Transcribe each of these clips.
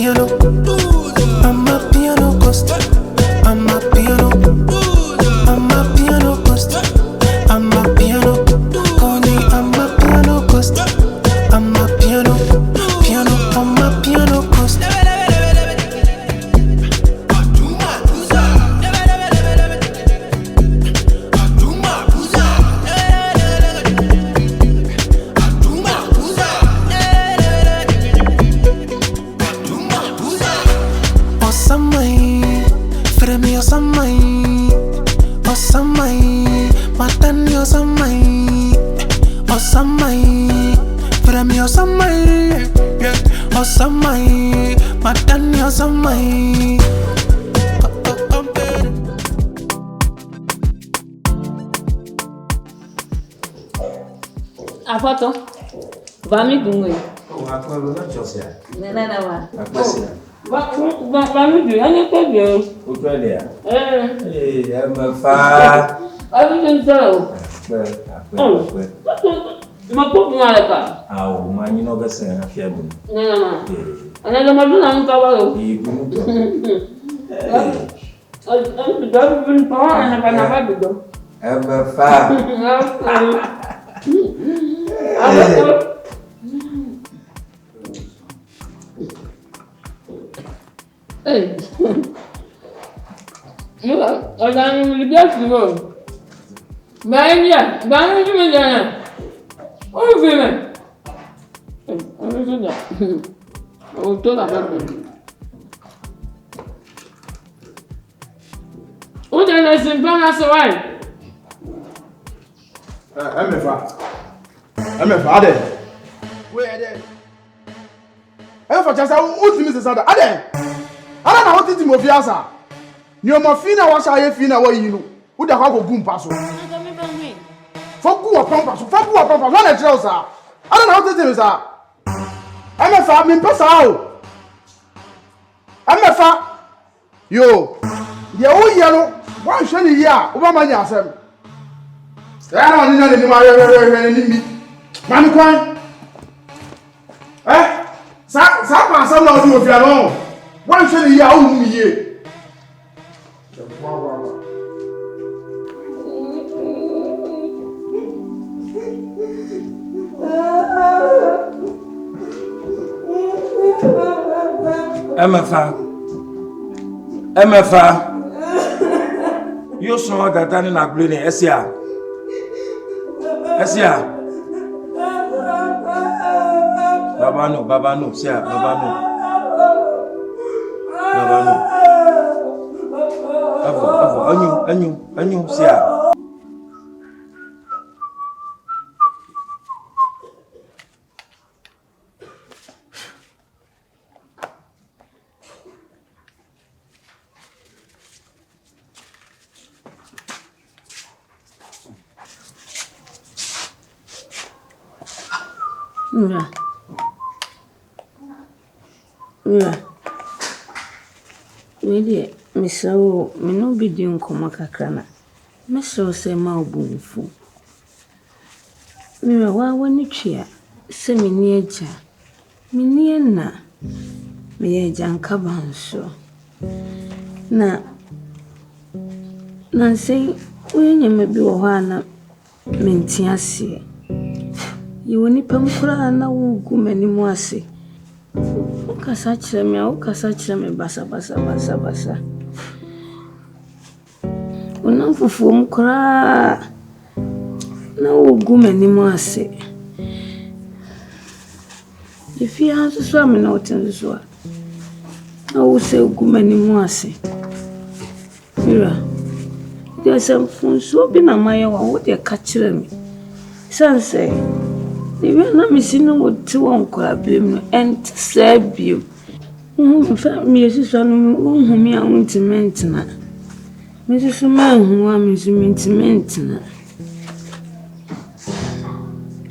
piano. I'm a piano coaster. I'm a piano. I'm a piano coaster. I'm a piano. Connie, I'm a piano coaster. I'm a piano. Piano. I'm a piano coaster. Afoto, vami gungwe. Oh, akwa ba chosia. Nana wa. Akwasi. Vami du, ani ko bi o. O to le ya. Ma fa. Abi den so. Akwa. Ma ko ma le ka. Awo, ma nyi no be se na fia bu. Nana. Ana le ma du na nka wa o. Bu mu to. Da bin pa na ba du do. Fa. Hey, you are going to get to go. Banya, Banya, oh, women. Oh, to that. Oh, then I said, Vanessa, why? I'm a father. Where are they? I'm for just what's Mrs. Sada. Are they? I don't know what to move yasa. Your mafina was I fina what you know. Who the hell go boom pass? For who are pampas? For who are pampas? One at Rosa. I don't know how to do this. I'm a farm in Passau. I'm a farm. Yo, the old yellow. Why should you hear? Obama Yasem. I don't know any Mami Kwan. Sapa some now do if you alone. Why should you hear me here? MFA. You saw that I didn't agree in Esia. Baba no, sia, Baba no. Avo, anyu, sia. Wede mesawo me no bi di nkoma kakra na mesawo se ma obunfu mira wa wani twia se meni agya meni na me ye agya nka banso na sei wenyama bi wo ha na menti ase ye woni pam kura na wo gu mani mu ase ukasa kyerɛ me basa unam fufuo mu kura na wo gu mani mu ase ifi aso so me na otin so na wo se gu mani mu ase mira desem funso bi na maye wa wo de ka kyerɛ me sanse Even na me sinu woti won kora blem no ent sabio. Fa me yesu no humi a wontement na. Me so ma hu a me so mentiment na.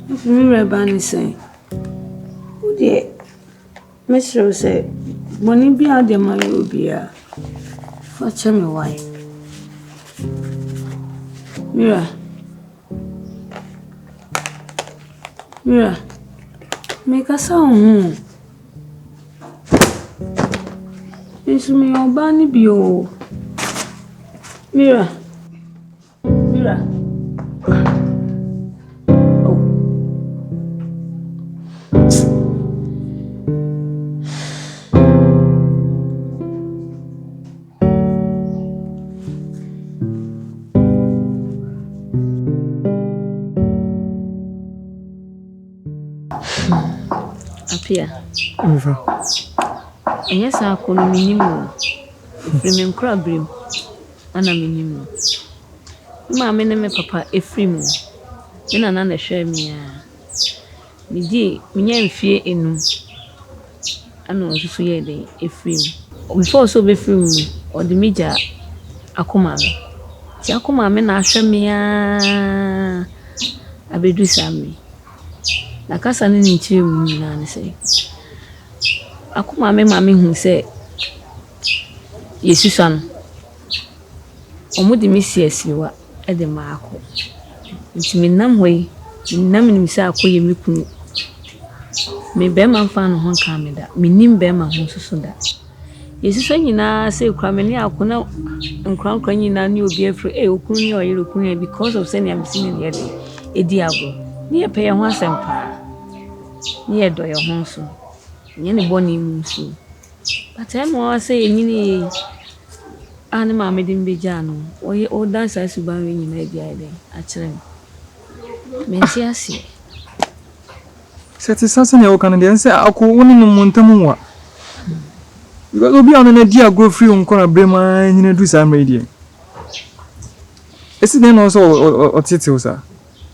If me reba ni say. O de me sure say boni bi ade ma yo bia. Fa che me why. Mira, me casa It's me or Barney Bio. Mira. Apia. Yes, I call me minimum. Efrim crabrim. Ana minimum. Mamma and me papa Efrim. Then another share me. Me di me fie enu. Ano so ye dey Efrim. Before so be Efrim or the meja akoma me. Ti akoma me na ahwe me a abedu sami. Na kasa ne nchi mu na ne say. Akoma me ma me hu say yesusan. Omudi mi siesiwa e de maako. Nti me nam hoyi, nam ni misa akoye me kunu. Me be man fa no ho kan me da. Me nim be ma ho susu da. Yesuso nyina say kra me ne akona nkran nyina ne obi afri okunu ne oyere okunu because of say ne am sini ne de edi abo. Ne pe ye ho asempa. Ne do ye ho so. Ne ne boni mu so. But I know say nyini ani ma me dim beja no oye o dance asuban we nyina bia ide a kire me nti ase seti sase ne o kan de nse akọ woni no montam wa because obi anu na dia go free on kora brema nyina du sa mredi esi den no so o tete o sa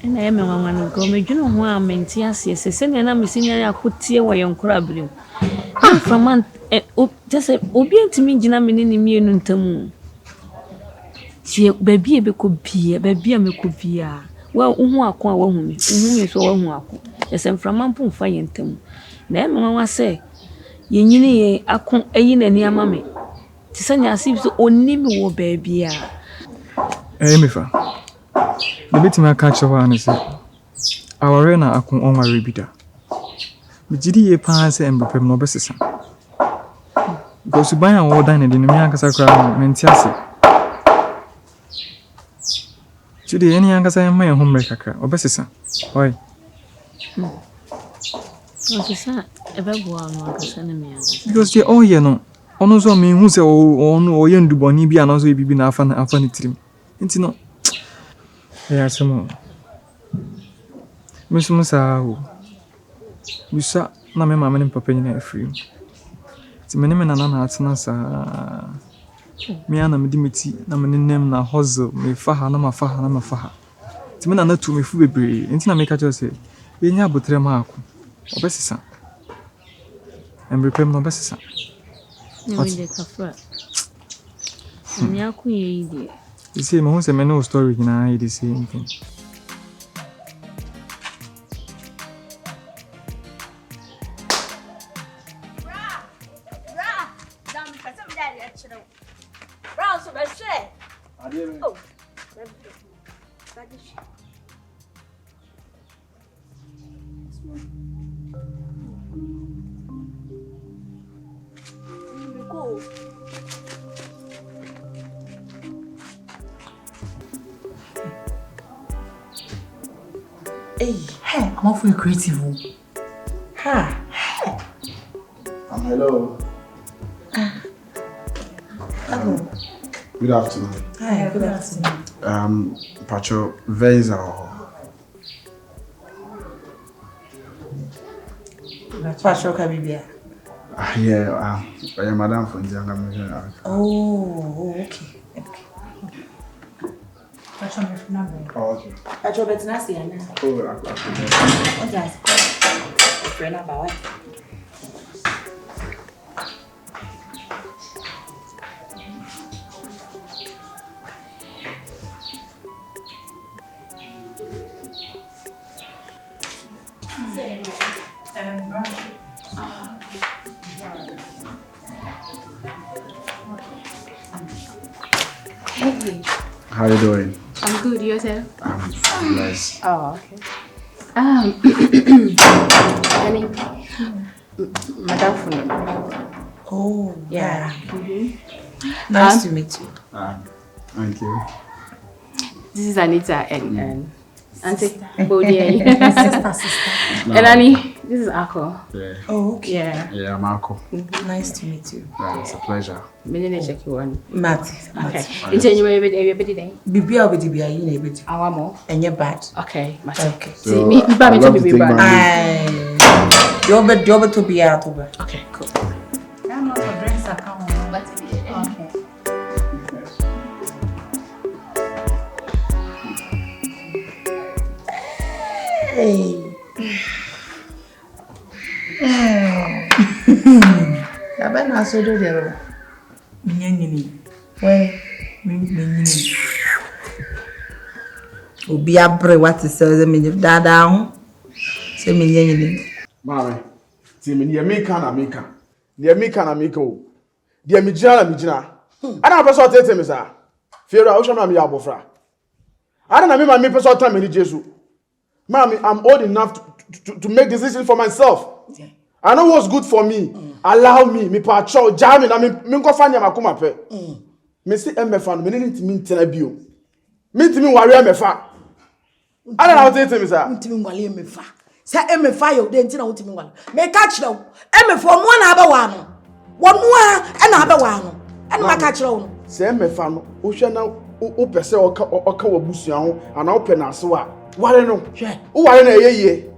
na e me wanwa no go me dwunu ho a me nti ase se ne na me sinya akotie wo yonkora brem from just obi ntimi gina me ne mienu ntamu tie baby e be ko bia baby a me ko bia wa uhu akon a wa hu me so wa hu akon yesem from ampo fa ye ntamu na e me wanwa se ye nyini ye akon ayi na ni ama me ti sanya asib so onni me wo baby a me fa the bit me catch wa na se aware na akon onware bida me gidi ye pa se embepem no besesa because ban a dan de no me ankasa kra menti ase chidi eni ankasa mai ho mre kakra obesesa oi ofisa ebebo anu ankasa na me ankasa because the oye no ono so me hu se ono oye nduboni bi anso bibi na afa ni tirim enti no ya samo misum sa o bisa na me mama ni papa ni na free ti me na na atena sa me ana me dimeti na me nem na hustle me faha na mafaha ti me na tu me fu bebre enti na me ka chose ye nya botre ma ako obesesa embre pem no obesesa no we de kafra me akun ye ide you see me who say me no story na I dey say anything Hey, I'm awfully creative. Ha. Hello. Hello. Good afternoon. Hi, good afternoon. Pacho Venza. Pacho Kabibia. Yeah, I am Madam Venza. Oh, okay. Pacho my number. Oh, okay. Pacho bet nasi ana. Oh, What's that? Friend about it. Hey. How you doing? I'm good. Yourself? I'm blessed. Oh, okay. Honey, Madam Funo. Oh, Yeah. Nice to meet you. Thank you. This is Anita and Auntie BOAKYE. Sister. And Annie, this is Ako. Yeah. Oh, okay. Yeah, I'm Marco. Nice to meet you. Yeah, it's a pleasure. Me need to check you one. Matt. Okay. In January, everybody day. Bibi will be there. You know, I want more. and you're bad. Okay, Matt. Okay. See me, Baba to be bad. You're to be out of it. Okay, cool. I'm not a drinks account. Okay. Hey. I've been so do there. When Obi abre what is say me dada ho. Say me nyanyini. Mama, see me near me can America. Near me can America. Dear me jina. Ana person tete me sa. Fiora o shama me abofra. Ana na me ma me person time me Jesus. Mommy, I'm old enough to make decisions for myself. Yeah. I know what's good for me. Allow me patrol, jamming, I mean, go find my kuma pe. Me see MFA, me need to mean tenabio. Me to me warrior MFA. I don't know how to tell me, sir. To me, warrior MFA. Say MFA, you didn't know to me. Me catch now. MFA, one abawano. One more, and abawano. And my catch now. Say MFA, Oceana, O Pese or Kawabusian, and open as well. Why no? Who are in a year?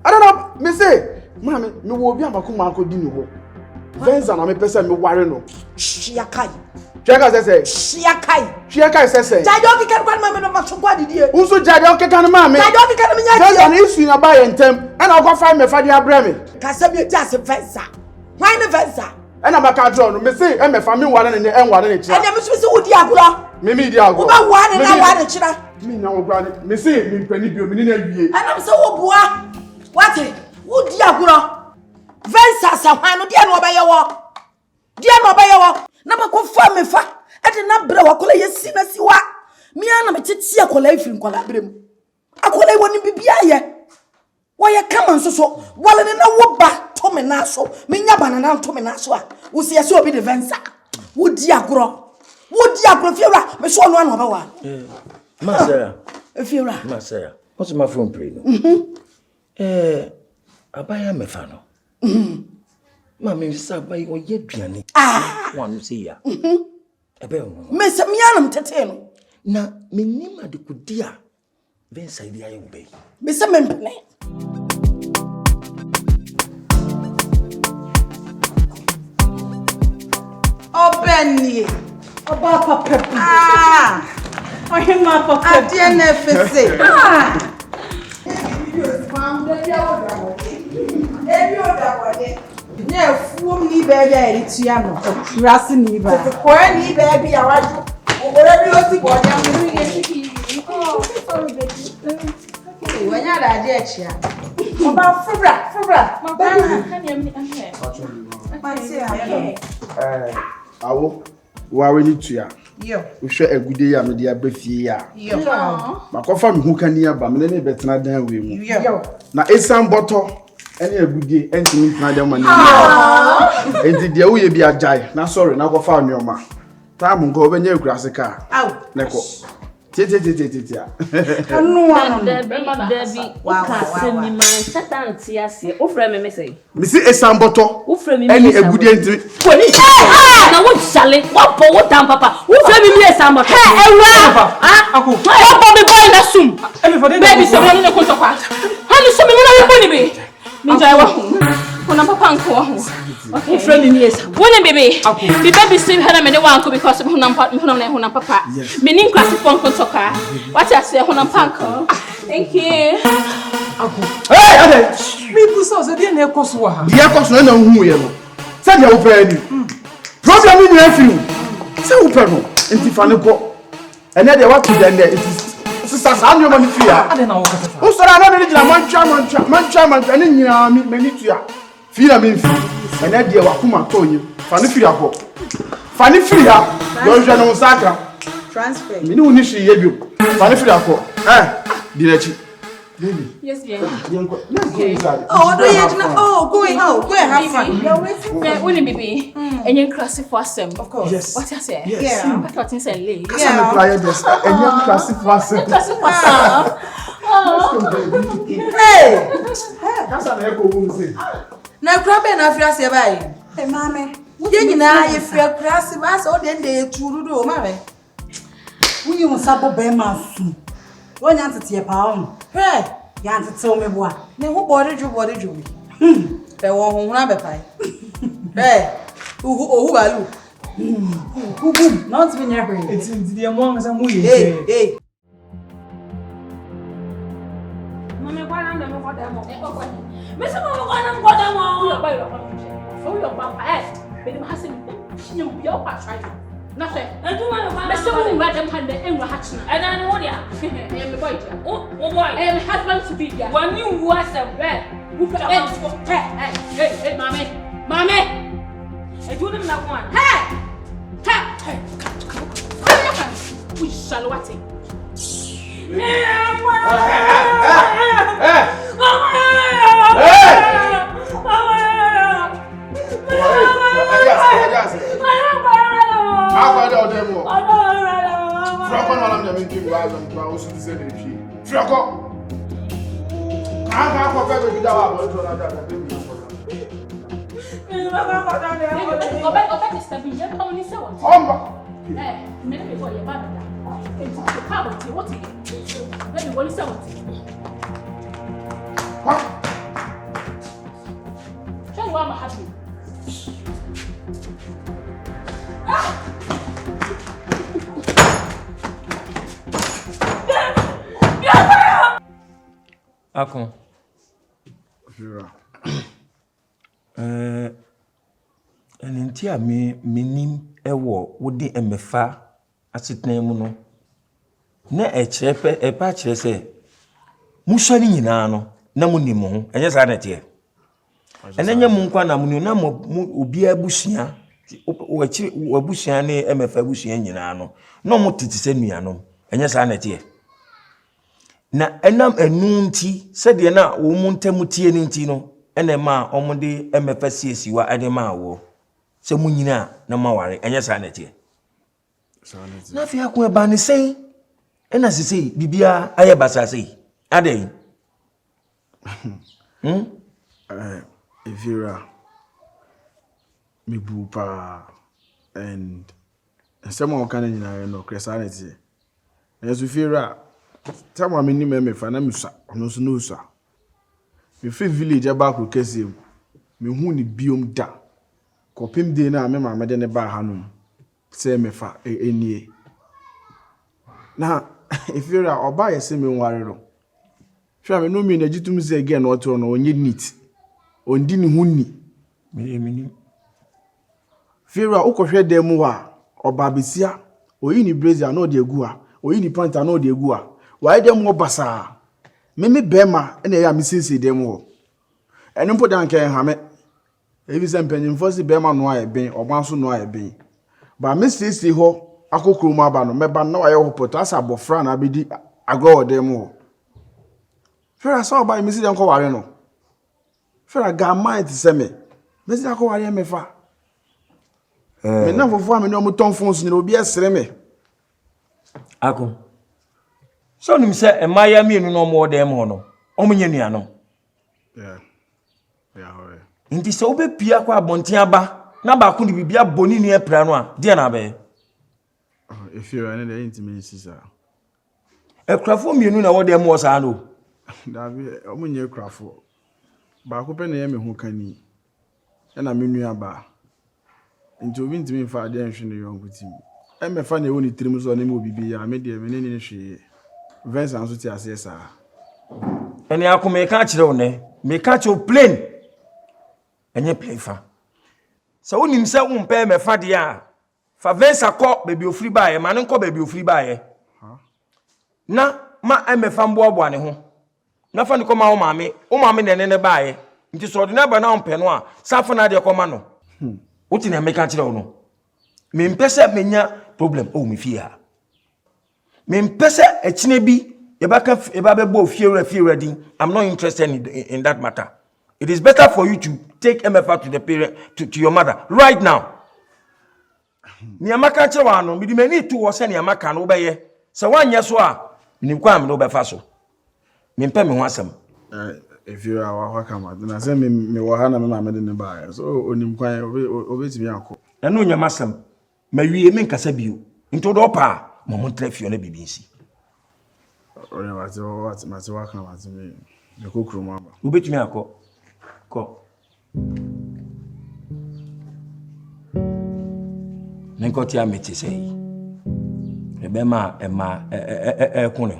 I don't know, me say, Mammy, me will be a Macumanco Dino. Venza, and I'm a person, me worry no. Shiakai. Jacka say, Shiakai says, I don't get one moment of my body, dear. Who's so Jadoka can mammy? I don't get me. There's an issue in a buy and temp, and I'll go find me for the Abrami. Cassabia just a Venza. Why the Venza? And I'm a carton, me say, and my family one in the end one in it. And I'm supposed to Diablo. Mimi Diablo. One and I want to. Me now, granny, me say, me penny be a minute. And I'm so boy. What it? Would Diablo? Venza, some no dear no by your walk. Dear no by your walk. Never confirm me fa. I did not blow a collar, yes, see what? Me and I'm a tia collar from Colabrim. I call I want to be here. Why I come on so well in a walk back, Tom and Nasso, Minaban and Tom and Nassau. Who see a so be the Venza? Would Diablo? Would Diablo Fira? Me so one over one. Marcella. Fira. Marcella. What's my phone play? Abaya mefano. Mami saba yo yeduane. One see ya. Ebe o. Me se mi anam tete no. Na menim adekudi a Venza idi aye wo be. Me se mempene. Obeni. Oba papa. Oh, him my papa. Adie na fese. Yeah, fool me, baby. It's Yano. Grassy me, baby. When he baby, I want whatever you see. Oh, sorry, baby. When you're that jet, yeah. About Fubra. Awo, why need to ya? Yo. We share a good day, I'm the Abrafia. Yo. My coffee who can hear, but many better than we. Yo. Now, it's some bottle. Any a good day, anything Madam Money. And the way be a jai. Now, sorry, now go find your ma. Time go when you grass a car. Out. Neko. No one, Debbie. Wow. Send me my Satan tears here. Oh, friend, me say. Missy a some bottle. Who frame me? Any a good day. Now what shall it? What for what time, Papa? Who frame me a some bottle? Hey, wow. Uncle. Help me go in the soon. Baby, so I'm not going to pass. How do you say me when I'm going to be? Me, I want. When I'm Papa uncle. Okay. Friend me yes. When baby. The baby still had a minute uncle because of Hunam Papa. Meaning classic phone talker. What I say Hunam Panko. Thank you. Hey, people so didn't have Koswa. The Akos no who you know. Send your open. Problem in your film. Say open. And Tiffany go. And then they want to then there. It is sisters and your money fear. I don't know what. Who said I don't need man chairman and in your many to ya. Fear me. And then they were Kuma told you. Fanny Fia. Fanny Fia. You're no Saka. Transfer. Me no nishi yebu. Fanny Fia. Dinechi. Yes, dear. Let's go inside. Oh, go and have fun. Yeah, wouldn't be. And you're classy for some. Of course. Yes. What I say? Yeah. I thought you said late. I'm applying this. And you're classic person. Classy for some. Oh. Hey! That's an echo woman. Now, crab and Africa, bye. Hey, mammy. You know, if you're classy, that's all then they do, mammy. When you want to be my son, when you want to take pound, Hey, you want to tell me what? now who body you? They won't have a pie. Hey, who are you? Who? Not even your brain. It's in the among some way. Hey. Mama, why not them for them? Mr. Mama, why not for them? For your papa, but the husband, you be up at trying. Nothing. I do want to buy something about them and the English hatching. And I know ya. I am the boy. Oh, boy. I am husband to be there. When you was a red, who put up hey, mommy. I do them that one. Hey! We shall watch it. How about them? Frog on them in Kim Ram, Klaus, and said it. Frog. I can't go back without Akon. Nti a menim ewo wodi emefa asetena mu no na ekyerɛ epa kyerɛ sɛ musɔre nyinaa no na munim ho enye saa na tie enenye mu nkwa na mu na obi abusua wabusua ne emefa abusua nyinaa no na mo tete sɛ nuanom enye saa na tie na enam enu nti sɛ de na wo mu ntam tie ne nti no ene ma omode emefa siesiwa ade ma wo se munyina na maware enye sa na tie na fi akwa ba ne sei ena sisi bibia aye basa sei ade Evira Mibupa and someone can in no Christianity. As we fear, someone minimum me for Namusa, no snoozer. Me free village about Kesi, me huni biom da. Copim dinner, me mamma than a bar hanum. Say me fa any. Now, if you're or buy a semi warrior. Sure, me no mean a jitum say again or to on you neat. On dini huni. Me Fira ukohwe demu wa obabisia oyini blazer no de egua oyini panta no de egua why dem wo basa me bema na ya misisi dem wo eno mpo dan kan ha me ebi se mpanyimfo si bema no aye ben obanso no aye ben ba me sisi ho akokoro mu aba no meba na waye ho poto asa bofra na bedi agro dem wo Fira so ba misisi dem ko ware no Fira ga mind se me misisi ko ware me fa me na fofo me no mo ton fons ni obi esere me Akon so nim se emaya mienu no mo dem ho no omunye nuanom hore nti se obepia kwa abonten aba na ba ko ni bibia boni nu epra no a de na be efira ne de intimi sisa ekrafo mienu na wo dem wo sa no dabi omunye ekrafo ba ko pe na ye me hu kani na me nua ba nti obi ntimi fa ade nhwe ne yonko tim emefa na ewo ni tirim so na me obibi ya me de me ne ne hwe Venza nso ti ase sa ene akome ka kire wo ne me ka kire plane enye plane fa so wonim se wo mpa emefa de a fa Venza ko baby ofri baaye ma ne nko baby ofri baaye na ma emefa mboabo ne ho na fa ne ko ma wo maame ne baaye nti so de na ba na wo mpe no a safa na de ko ma no Uti na meka kire wo no. Me mpese menya problem o me fie ha. Me mpese ekine bi I'm not interested in that matter. It is better for you to take MFA to the parent to your mother right now. Niamaka chewano, me need to was any amaka no be. So one yes wa, ni kwa me no be faso. Me mpe me wasem. If you are welcome, then I say me wahana me mama de ba. So onim kwan obetimi akọ. Na no nya masem. Ma wie me nkasa bio. Into do pa, mo mo trafio na bibinsi. Oya wati waka wati me. Me kokuru mama. Obetimi akọ. Ko. Nenkoti ameti sei. Ebema kune.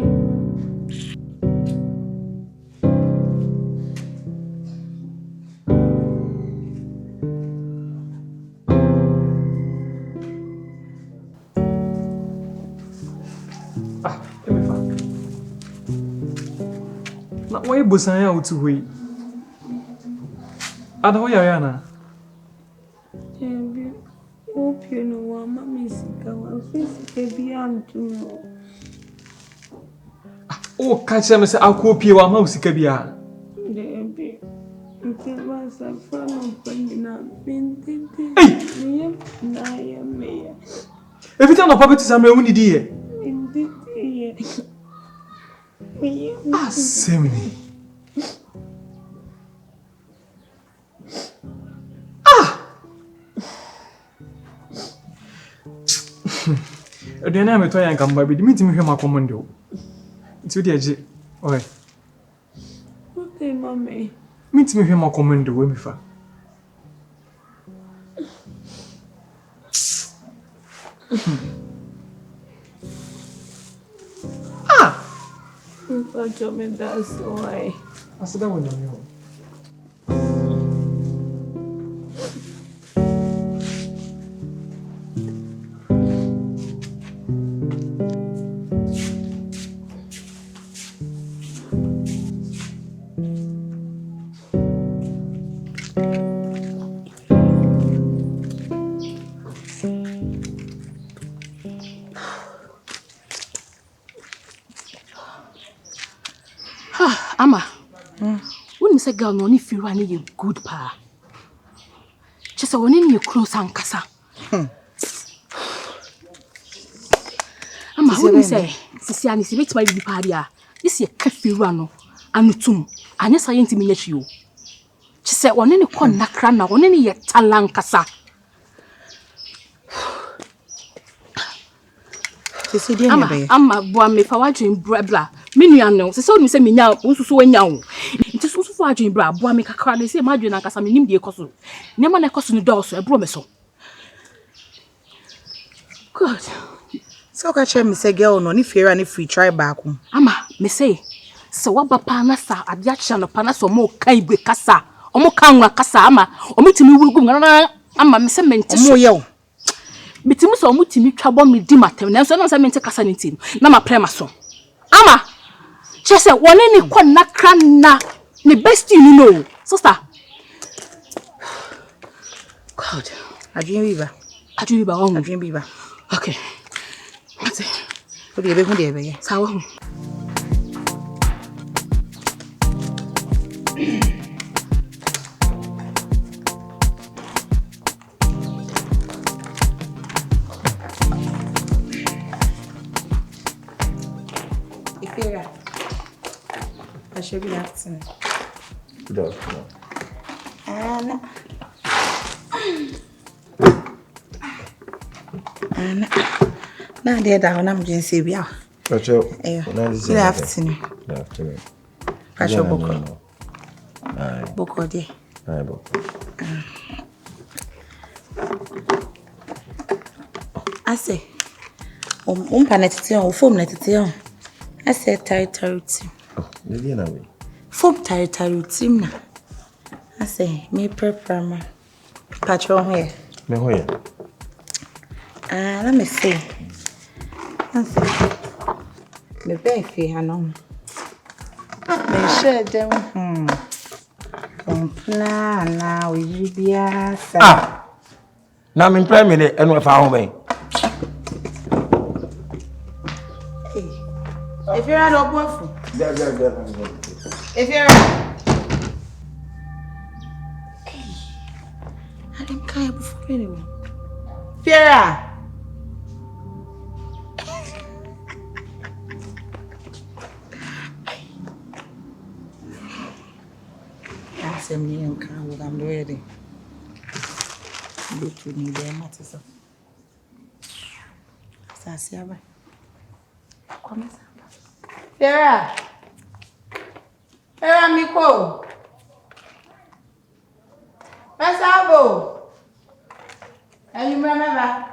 Na why bosan ya utu hui? Ada ho yaya na? Ebi opie no wa mama sika wa fisi bi antu. O ka che me se akopie wa ma usika bia. Ebi nke ba sa fa no panina bintete. Ni na ya me ya. Every time no papa to samre woni di ye. Bintete. Ah, semini. Aduane ameto yan kamba bi dimiti mi hwe makomondo. Nti odi age. Oi. Okay, mama. Miti mi hwe makomondo we mi fa. Pacho me das why. Asida woni mi ho. Ama. When you say girl no ni feel any you good pa. Just say when you close and kasa. Ama when you say sisi ani si bit my bi pa dia. This ye cafe no anutum. Anya science mi nyachi o. Just say when you kon nakra na when you ye talan kasa. Ama boa me fa wadwen bra menu no se so ni se menya osusu wanya wo nti so fa adwen bra boa me kakra de se ma adwen ankasa me nim de ekoso ne ma na ekoso ni dɔɔso ebro me so good so ka che me se girl no ni fear ni free try back ama me say se waba pa na sa ade acha no pa na so mo kan igwe kasa omo kan nwa kasa ama omitimi wurugu ngana ama me se mente so ye Bitimu so mutimi twabo me di matem na so na se mente kasa ntim na ma prema so ama chese woni ni kon nakra na ni best you know sister God adwin biba on adwin biba okay ate o de be hu de be ye sawo hu Good afternoon. Good afternoon. Now they down I'm just say bia. Pacho. Good afternoon. Good afternoon. Pacho boko. Boko de. Ai boko. I say panetete on form netete on. I say tight. Maybe na we. Form tight team na. I say me prepare ma. Pacho here. Me ho here. Let me see. I say. Me be fi hanom. Me share them. Plan na we bia sa. Na me prime me enu fa ho ben. If you're not boyfriend. If you're I didn't care before anyone. Fiera. I'm ready. Go to me there, Matissa. Sassiaba. Come, Fiera. Fiera, Miko. Passavo. And you remember?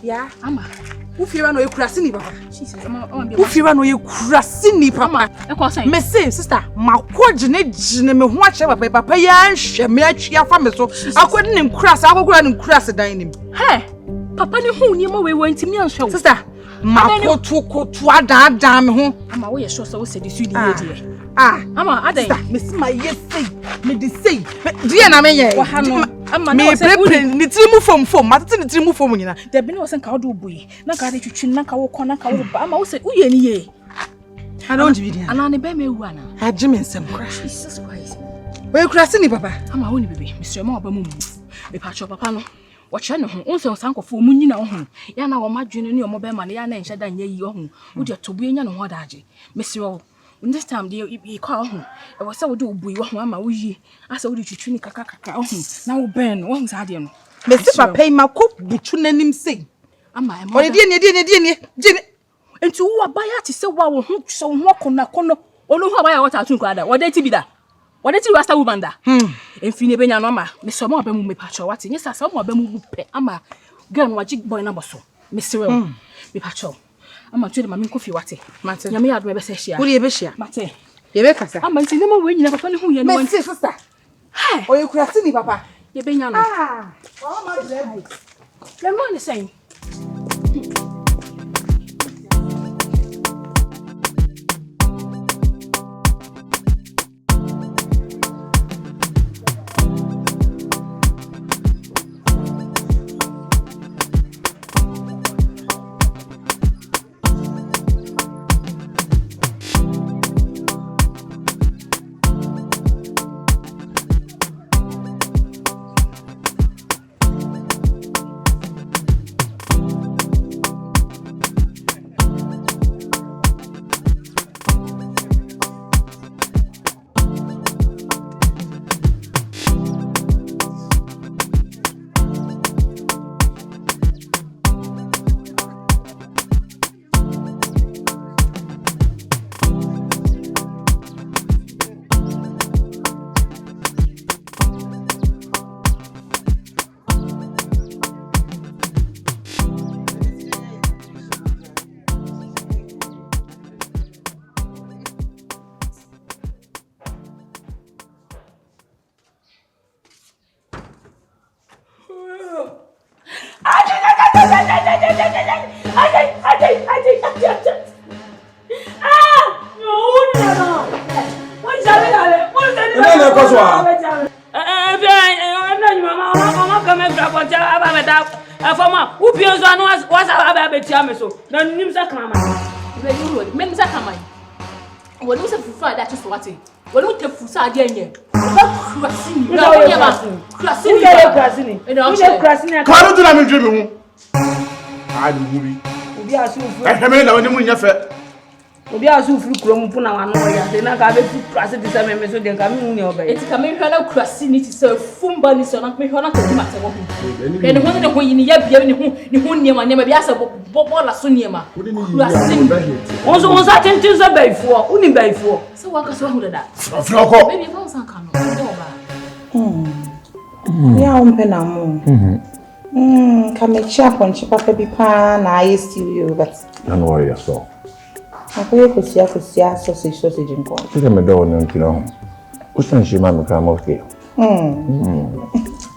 Yeah, Ama. Who fear no ekurasini papa? Jesus, Who fear no ekurasini papa? Me say sister, makwaje ne me ho ache papa ya nhwe me atwia fa me so. Akwade ne nkurase, akokura ne nkurase dan nim. Hey, papa ne hu niam we ntimi anhwe wo. Sister, makoto adan me ho. Ama wo ye sure so wo se di su di ye die. Ama adan. Me si ma ye sei, me di sei. Die na me ye. Wa ha no. Ama me prepare ni trimu fom matete ni trimu fom nyina da bi ne wosen ka wo do buyi na ka de twitwi na ka wo kɔ na ka wo ba ama wo se uye ni ye I don't believe ana ne ba me wu ana agye me nsɛm kra Jesus Christ we kurase ni papa ama wo ni bebe mesrɛ ma oba mu me pa cho papa no wo kyɛ ne ho unse sankɔfo mu nyina wo ho ya na wo madwene ne wo ba ma ne ya na nhye da nya yi wo ho wo de tobu nya ne ho daagye mesrɛ wo this time they call home. I was so do we want mamma we as I would twitwi kaka na wo ben wo nsa de no me si papa yi makɔ butu nanim sei ama e mo de ne enti wo abaya te se wa wo ho so ho kono ono ho abaya wata tun kwada wo de ti bi da wo de ti rasta woman da emfi ne benya no ma me so ma ba mu me pa cho wate nyesa so ma ba mu pe ama girl no wagi boy na boso me se we me pa cho ama twede mami kofi wate mate nyame yado be se hia wo ye be hia mate ye be kasa ama nti ne ma we nyina papa ne hu ye no me se sister hey o ye kurase ni papa ye benya no wa ma drive le mo ne say Kanu tu na mi dwe me ho. Adi mubi. Obi asu fu. Eheme na woni mu nya fe. Obi asu fu kuro mu puna wano ya de na ka be fu krase de se me so de ka mi hu ne oba. Eti ka me hwa na krase ni ti se fumba ni so na me hwa na ka ma te wo hu. Ke ne ho ne ho yini ya bia ne ho niema bia se bola so niema. Krase ni. Onzo atentin se baifuo. Uni baifuo. Se wa ka so hu da. Froko. Baby fa san ka no. Oba. Ya umpe na mu. Kamechi aponchi papa bi pa na I still you but don't worry yourself. Akwasi sausage in corn. You can do one kilo. Which one she man come okay?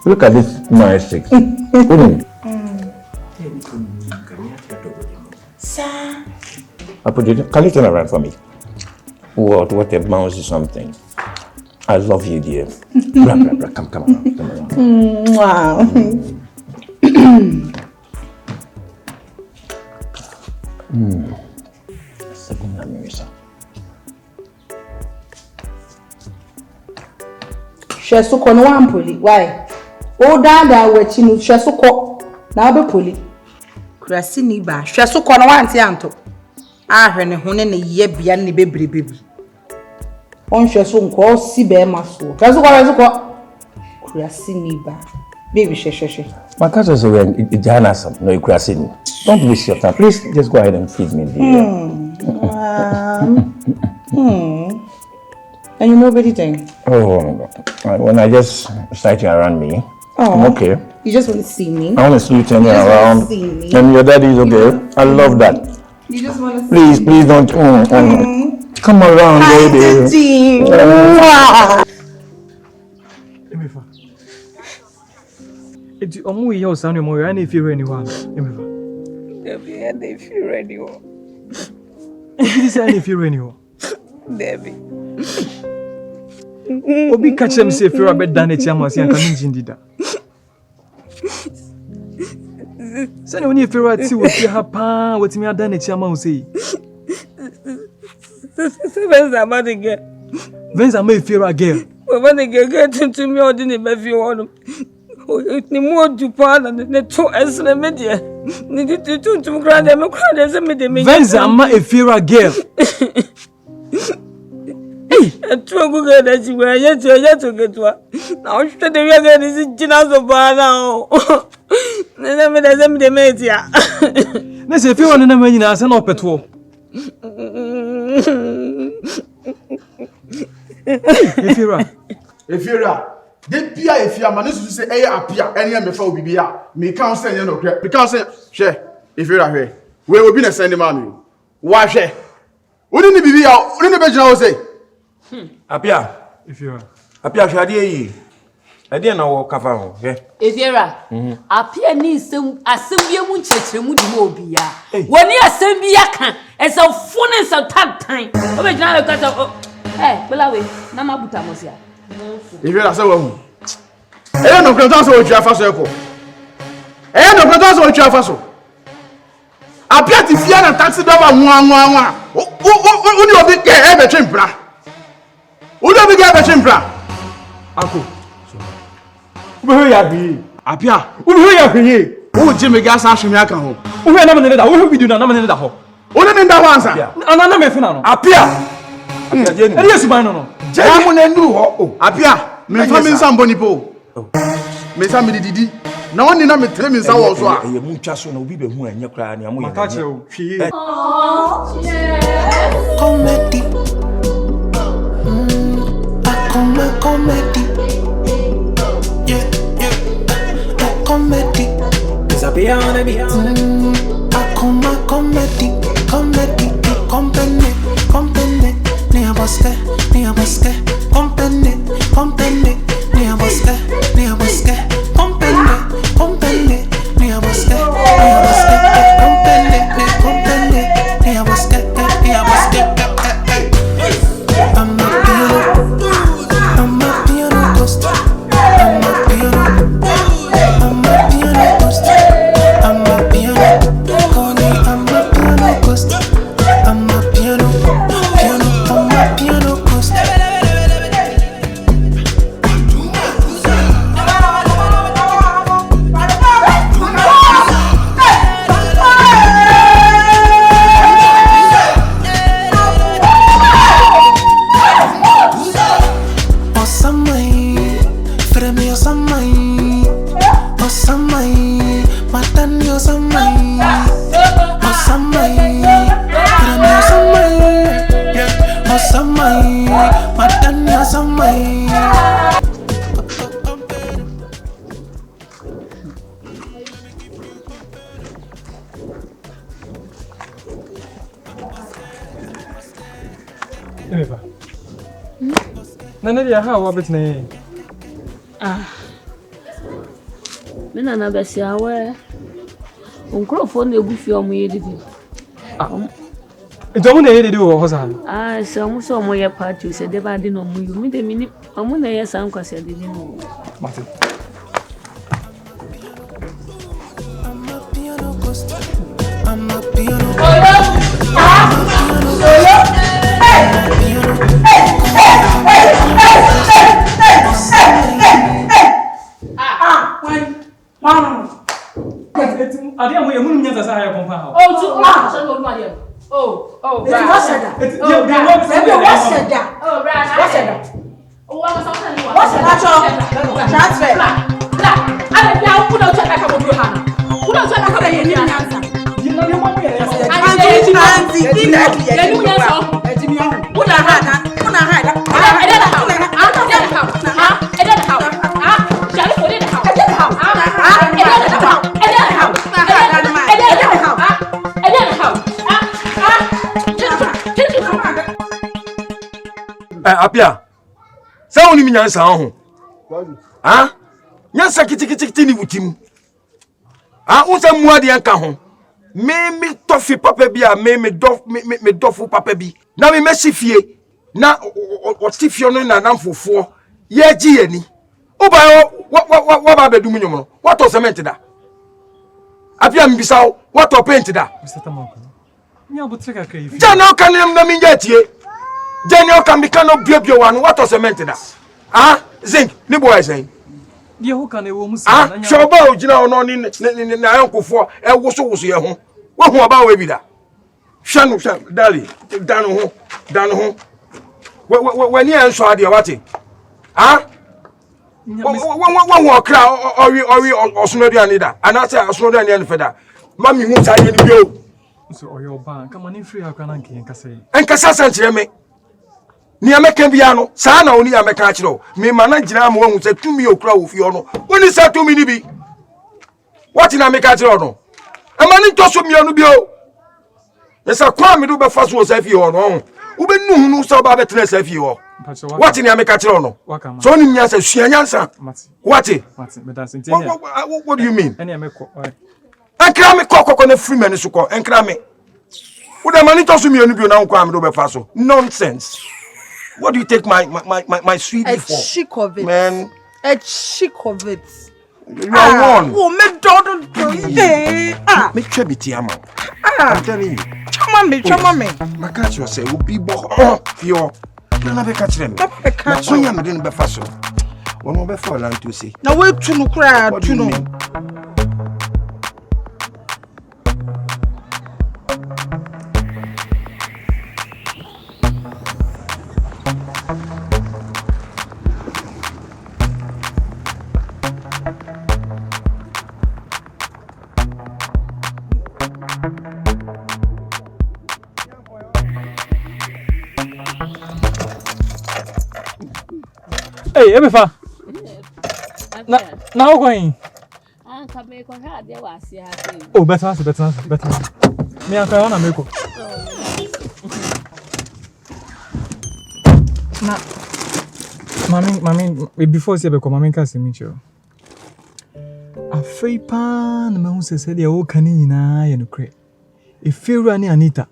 Look at this nice six. Sir. Can you turn around for me? What a mouse is something. I love you, dear. Come around. Wow. Shesuko no one poli. Why? Oh, dada wechinu shesuko na be poli. Krasi ni ba. Shesuko no one tianto. Ahwe ne hone ne ye bia ne bebre. On shesuko si be maso. Shesuko. Krasi ni ba. Baby she. My cousin is wearing Janasam. No, Krasi. Don't waste your time. Please just go ahead and feed me, dear. And you know everything? Oh, when I just sight you around me, I'm okay. You just want to see me? I want to see you turning around. See me. And your daddy is okay. I love that. You just want to see Please don't. Come around, baby. Emefa. Eti omu ye o sanu mo ya na feel anyone. Emefa. Debbie, they feel ready. Eti say na feel anyone. Debbie. Obi catch them say feel about dan eti amasi an kan njindida. Sani oni feel right ti wo fi ha pa wetimi adan eti ama say. Venza ma de girl. Venza ma feel right girl. When they get into me or didn't be one. Ni mo du pa na ne to esle media. Ni di to grand dem crowd as me de me. Venza ma feel right girl. Atu go get that you were yet to get one. Now should the young girl is Gina so bad now. Then me doesn't the media. Let's if you want to know na say no petrol. Efira, de pia efia manesu say eye apia ene me fa obibi a me kan say ene no kre. Me kan say hwe efira hwe. We obi na send ma me. Wa hwe. Odi ni bibi a, odi ni be jina wo say. Apia. Efira. Apia hwe ade yi. Ade na wo kafa ho, hwe. Efira. Apia ni asem bia mu nkyerkyeremu di mo obi ya. Woni asem bia kan, esa fune esa tantan. Obe jina le kata Belawe, na mabuta mosia. Efira say wo. Eye no kran so otwa fa so eko. Eye no kran so otwa fa so. Apia ti fia na taxi driver nwa. Uni obi ke e be twempra. Uni obi ke e be twempra. Ako. Ube ya bi. Apia, ube ya bi. O je me gas ahwemi aka ho. Ube na me ne da, wo video na me ne da ho. Uni ne da ho ansa. Ana me fina no. Apia. Eri yesu ban no. Jamu na ndu ho. Apia, me fa mi nsambo ni po. Me sa me didi. Na woni na me tere mi nsa wo so a. Ye mu twa so na obi be hu anya kra na amu ye. Maka che o hwie. Comedy. Comedy. Yeah. Comedy. It's a beyond me. Comedy. Company. Nia bosque. Company. Nia bosque. Company. Nia bosque. Company. Nia bosque. I'm a piano ghost. I'm a piano ghost. I'm a piano. Connie, I'm a piano ghost. I'm a piano ghost. Eva. Nana dia how about ne? Me na besi awe. Onkrofo na egufi omo yedidi. Ito mo na yedidi wo hosa. So mo so mo ye party se de ba de no mo yu. Me de mini omo na ye san kwase de ni no. Martin. I'm a piano. Ade amoye mu nya sasa ya kompa ha. What's that? Transfer. Apia. Sa woni minyansa ho. Nyansa kiti ni wutim. Unsa muade anka ho. Me tofi papa bi a me dofu papa bi. Na me mesifie. Na o tifio no na namfofo. Ye gi ani. Oba wa ba bedum nyom no. What o cement da? Apia mbisa what o paint da? Mr. Tamako. Nya botreka kai fi. Jana kan na me njatie. Jana kan bika no biobio wan what o cement da? Zinc, ni boy say. Dia ho kan e wo musa na nya. Shoba o gina ono ni na yankofo e woso ye ho. Wo hu aba we bi da. Hwanu dali, dan ho. We ni enso ade wate. Wo okra ori osunoduane da. Anase osunoduane en feda. Mami hu ta ye ni bio. So oyo ba, kama ni free akwa na nke nkasa yi. Nkasa sanchire me. Ni ameka bia no, sa na oni ameka kire o. Me ma na gina ma hu se tumi okra wo fi ono. Oni sa tumi ni bi. What na ameka kire ono? E ma ni toso mi ono bio. Yesa kwa me do be fa so sa fi ono. Wo be nu hunu so ba be tena sa fi ho. What na ameka kire ono? So ni nyansa sua nyansa. What? What do you mean? Ene ameko. Enkra me kokoko na free man so ko. Enkra me. Wo da ma ni toso mi ono bio na kwa me do be fa so. Nonsense. What do you take my sweetie for? A chick of it. Man. A chick of it. You are one. Oh, me don't me trebiti ama. I'm telling you. Chama me. Makachi was say, "Ubi bo fio." You na be catch them. Na konya me den be fa so. One be fall and to say. Na we tunu kra tunu. Hey, Ebefa. Na how going? Come ko ha de wa ase ha. Oh, better. Me an kai ona meko. Na Mami, before say beko mami ka se mi cho. Afei pa na me hu se de o kan nyina ye no kre. E fewura ni Anita.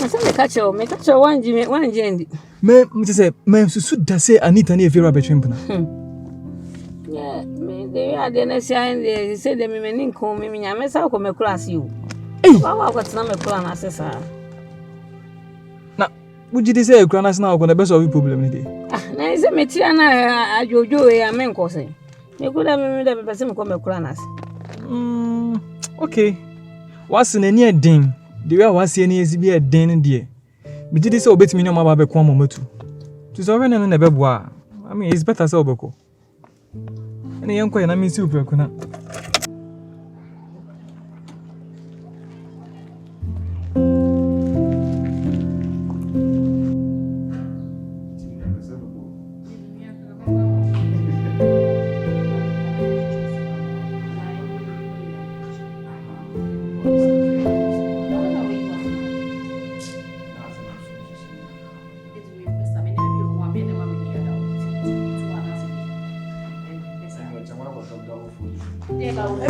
Asa me ka cho wanji ndi. Me say me susu da say Anita ni e fewura betwempna. Yeah, me de ya de na say de me ni nko me nya me sa ko me kura ase o. Wa ko tena me kura na ase sa. Na ujide say kura na ase na ko na be solve problem ni de. Na say me tia na ajojo e ya me nko say. Me kura me de be se me ko me kura na ase. Okay. What's in any ding? The way was any is be a den dear. Me did this obey me no ma be kwa mama too. To so when na be boa. I mean it's better so beko. Any yanko na me si upreku na.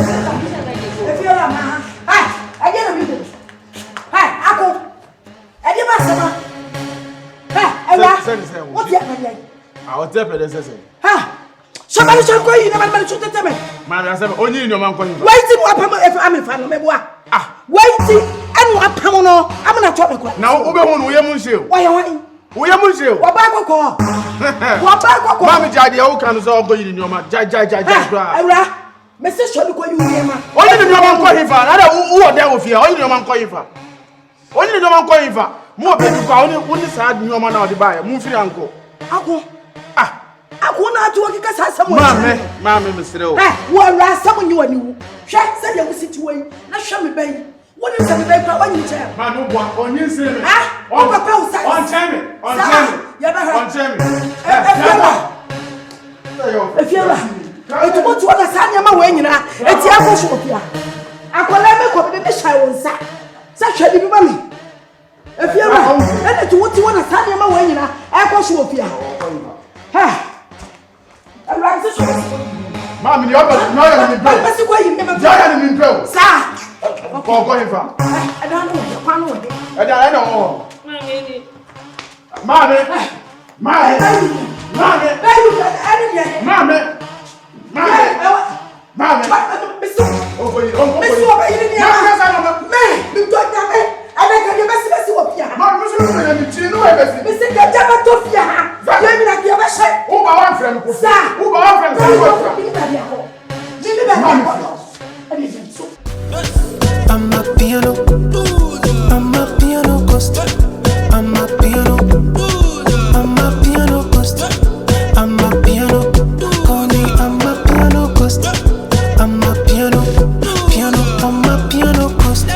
If you're a man, hi, I get a minute. Hi, Ako. I give us some. Hi, what's happening? I'll tell you this. Ha! Somebody shall call you, no man should tell me. Man, I said, only in your man calling. Waiting what if I'm in family. Waiting and what Pamono. I'm not talking. Now, Oberon, we are Monsieur. Why are you? We are Monsieur. What back? Mamma Jadi, all kinds of going in your man. Jai. Message shall call you, Yema. Only in your man calling for. I don't know who are there with you. Only your man calling for. Only your man calling for. More people only sad your man out the buyer. Move your uncle. Ako. Ako na atu akika sa someone. Mama, Mr. O. What ras someone you and Check said you sit away. Not show me baby. What is the baby when you tell? Man, no one on you say. On papa say. On time. You ever heard? On time. If you are. It want to understand your way in a tiago shop ya. Akola me ko be shy won sa. Sa hwe bi mami. If you are. And it want to understand your way in a shop ya. Ha. Mami, you are not in the Sir. Go in for. I don't know. I don't know. Mami. I'm a piano ghost. I'm a piano ghost. I'm a piano. Call me, I'm a piano ghost. I'm a piano ghost.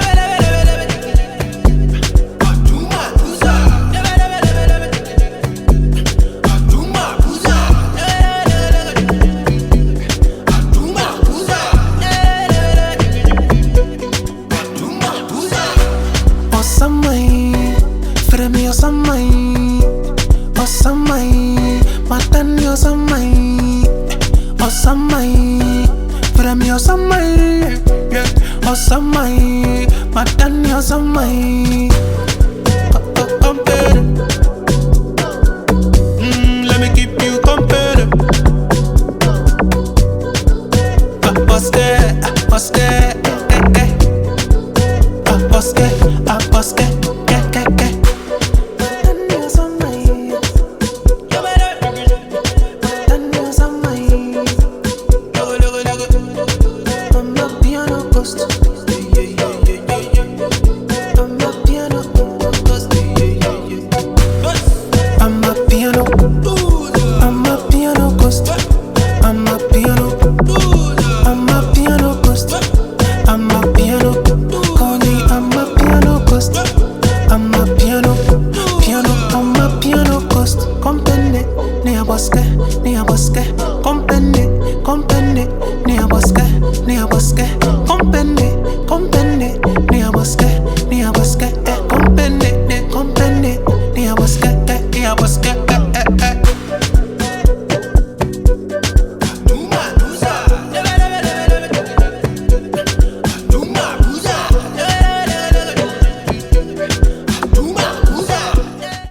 Osamai,